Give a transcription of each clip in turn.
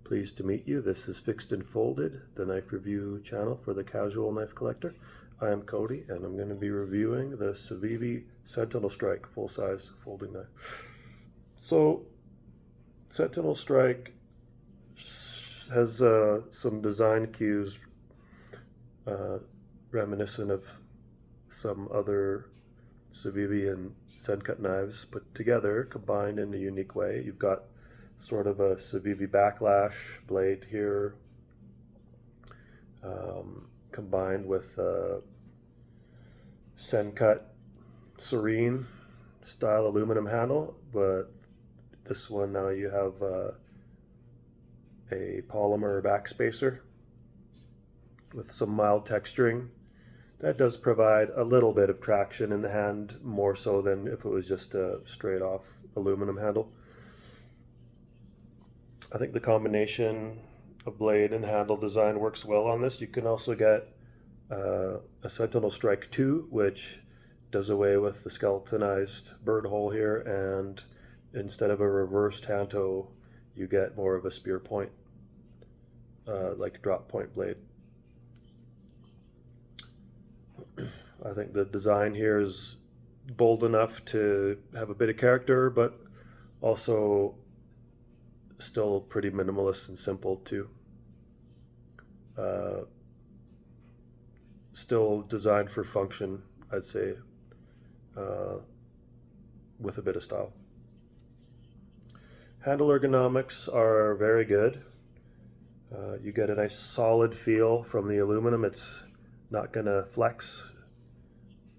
Pleased to meet you. This is Fixed and Folded, the knife review channel for the casual knife collector. I am Cody, and I'm going to be reviewing the Civivi Sentinel Strike full-size folding knife. So, Sentinel Strike has some design cues reminiscent of some other Civivi and Sencut knives put together, combined in a unique way. You've got sort of a Civivi backlash blade here, combined with Sencut Serene style aluminum handle, but this one now you have a polymer backspacer with some mild texturing. That does provide a little bit of traction in the hand, more so than if it was just a straight off aluminum handle. I think the combination of blade and handle design works well on this. You can also get a Sentinel Strike 2, which does away with the skeletonized bird hole here, and instead of a reverse tanto, you get more of a spear point, like drop point blade. I think the design here is bold enough to have a bit of character, but also still pretty minimalist and simple too. Still designed for function, I'd say, with a bit of style. Handle ergonomics are very good. You get a nice solid feel from the aluminum. It's not going to flex,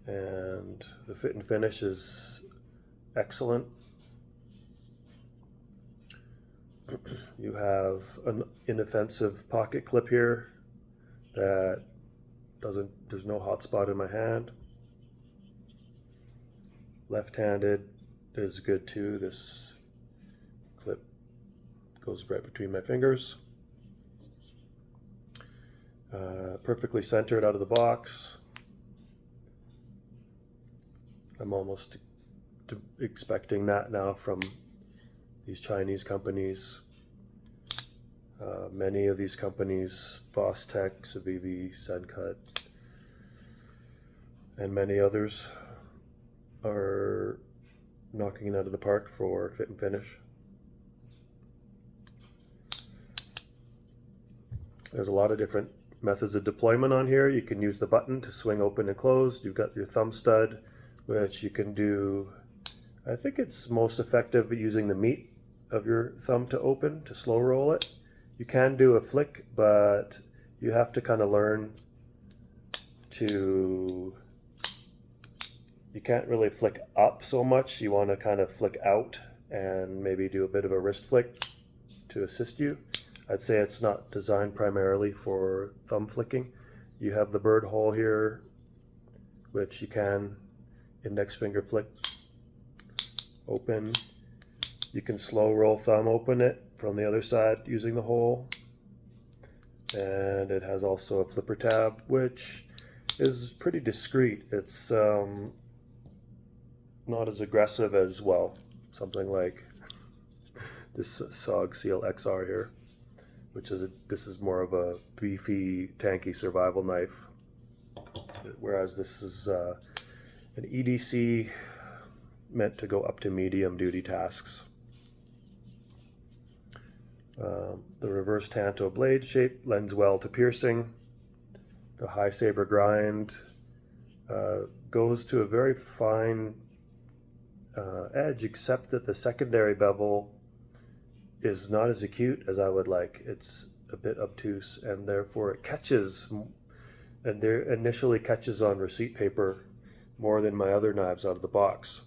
and the fit and finish is excellent. You have an inoffensive pocket clip here that there's no hot spot in my hand. Left-handed is good too. This clip goes right between my fingers. Perfectly centered out of the box. I'm almost expecting that now from these Chinese companies. Many of these companies, Vostech, Civivi, Sencut, and many others, are knocking it out of the park for fit and finish. There's a lot of different methods of deployment on here. You can use the button to swing open and closed. You've got your thumb stud, which you can do, I think it's most effective using the meat of your thumb to open, to slow roll it. You can do a flick, but you have to kind of learn to, you can't really flick up so much. You want to kind of flick out and maybe do a bit of a wrist flick to assist you. I'd say it's not designed primarily for thumb flicking. You have the bird hole here, which you can index finger flick open. You can slow roll thumb open it from the other side using the hole. And it has also a flipper tab, which is pretty discreet. It's not as aggressive as, well, something like this SOG Seal XR here, which is this is more of a beefy, tanky survival knife, whereas this is an EDC meant to go up to medium duty tasks. The reverse tanto blade shape lends well to piercing. The high saber grind goes to a very fine edge, except that the secondary bevel is not as acute as I would like. It's a bit obtuse, and therefore it catches, and there initially catches on receipt paper more than my other knives out of the box.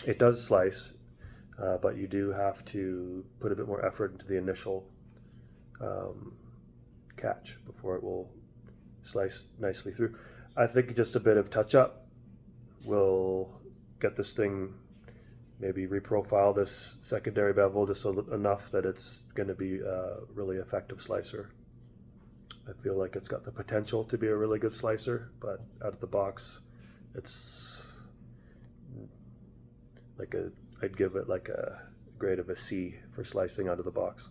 It does slice, but you do have to put a bit more effort into the initial catch before it will slice nicely through. I think just a bit of touch-up will get this thing, maybe reprofile this secondary bevel just enough that it's going to be a really effective slicer. I feel like it's got the potential to be a really good slicer, but out of the box, it's like I'd give it like a grade of a C for slicing out of the box.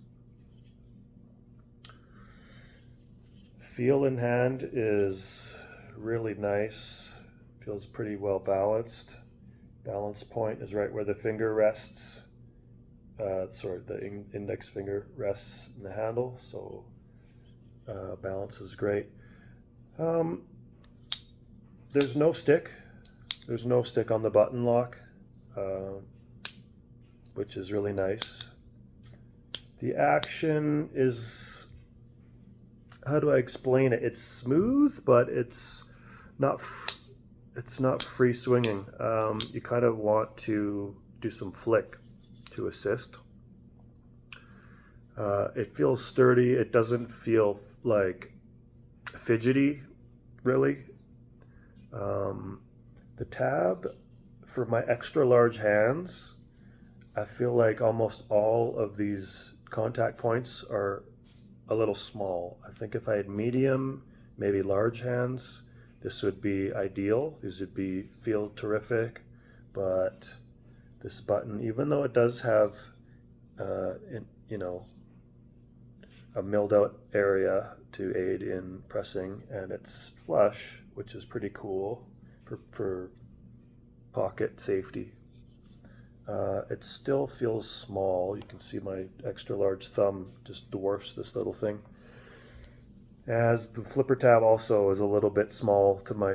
feel in hand is really nice. Feels pretty well balanced. Balance point is right where the finger rests. The index finger rests in the handle, so balance is great. There's no stick. There's no stick on the button lock, which is really nice. The action is, how do I explain it? It's smooth, but it's not free swinging. You kind of want to do some flick to assist. It feels sturdy. It doesn't feel like fidgety, really. The tab for my extra large hands, I feel like almost all of these contact points are a little small. I think if I had medium, maybe large hands, this would be ideal. These would feel terrific, but this button, even though it does have, a milled out area to aid in pressing, and it's flush, which is pretty cool for pocket safety. It still feels small. You can see my extra large thumb just dwarfs this little thing. As the flipper tab also is a little bit small to my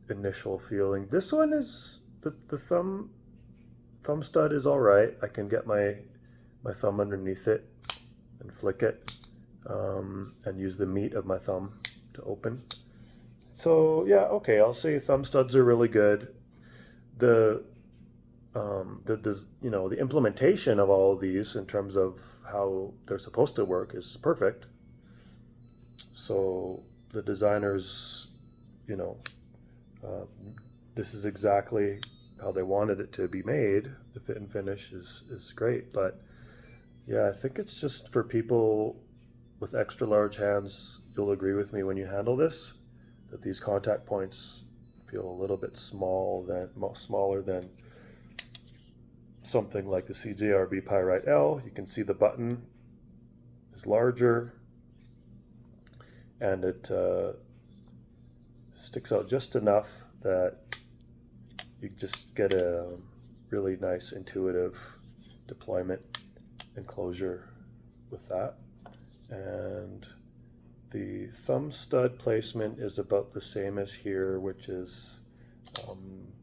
initial feeling. This one is, the thumb stud is all right. I can get my thumb underneath it and flick it, and use the meat of my thumb to open. So yeah, okay, I'll say thumb studs are really good. The implementation of all of these in terms of how they're supposed to work is perfect. So the designers, this is exactly how they wanted it to be made. The fit and finish is great, but yeah, I think it's just for people with extra large hands. You'll agree with me when you handle this, that these contact points feel a little bit smaller than something like the CJRB Pyrite L. You can see the button is larger, and it sticks out just enough that you just get a really nice intuitive deployment and closure with that. And the thumb stud placement is about the same as here, which is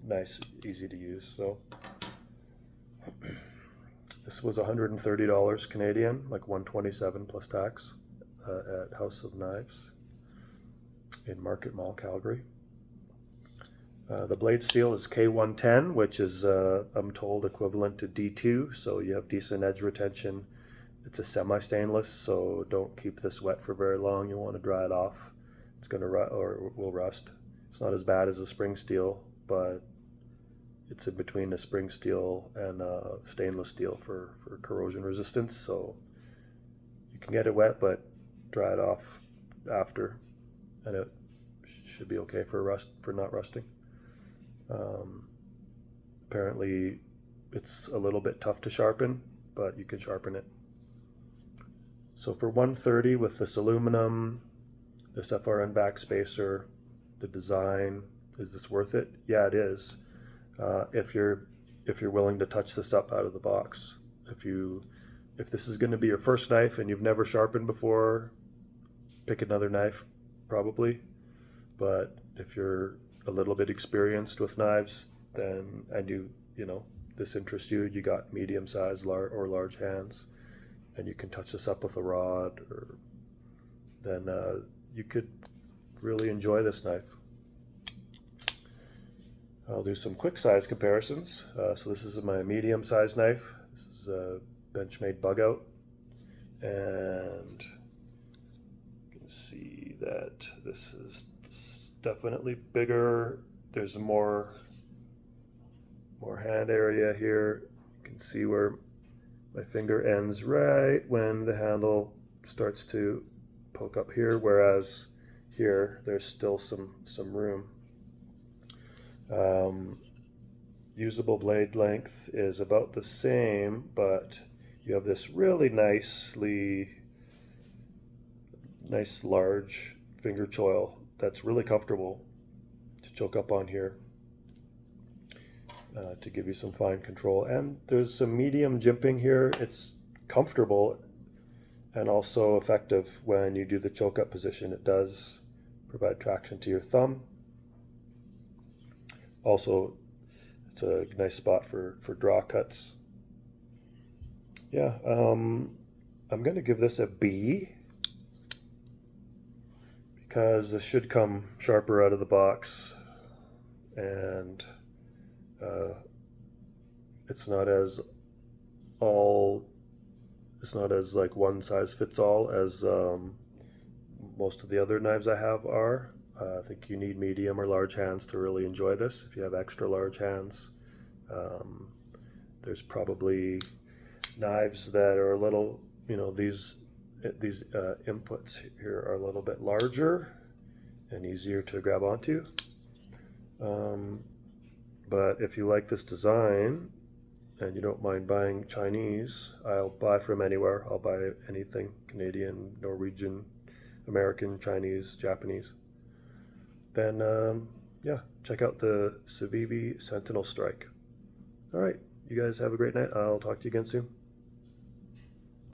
nice, easy to use. So this was $130 Canadian, like $127 plus tax, at House of Knives in Market Mall, Calgary. The blade steel is K110, which is, I'm told, equivalent to D2, so you have decent edge retention. It's a semi-stainless, so don't keep this wet for very long. You want to dry it off. It's going to rust, or will rust. It's not as bad as a spring steel, but it's in between a spring steel and a stainless steel for corrosion resistance. So you can get it wet, but dry it off after, and it should be okay for not rusting. Apparently it's a little bit tough to sharpen, but you can sharpen it. So for $130 with this aluminum, this FRN back spacer, the design, is this worth it? Yeah, it is. If you're willing to touch this up out of the box. If this is going to be your first knife and you've never sharpened before, pick another knife probably. But if you're a little bit experienced with knives, then, and this interests you, you got medium sized or large hands, and you can touch this up with a rod, then you could really enjoy this knife. I'll do some quick size comparisons. So this is my medium sized knife. This is a Benchmade bug out, and you can see that this is definitely bigger. There's more hand area here. You can see where my finger ends right when the handle starts to poke up here, whereas here there's still some room. Usable blade length is about the same, but you have this really nice large finger choil that's really comfortable to choke up on here to give you some fine control. And there's some medium jimping here. It's comfortable and also effective when you do the choke up position. It does provide traction to your thumb. Also, it's a nice spot for draw cuts. Yeah, I'm going to give this a B because this should come sharper out of the box, and it's not as like one size fits all as most of the other knives I have are. I think you need medium or large hands to really enjoy this. If you have extra large hands, there's probably knives that are a little, these inputs here are a little bit larger and easier to grab onto. But if you like this design and you don't mind buying Chinese, I'll buy from anywhere. I'll buy anything, Canadian, Norwegian, American, Chinese, Japanese. Then, yeah, check out the Civivi Sentinel Strike. All right, you guys have a great night. I'll talk to you again soon.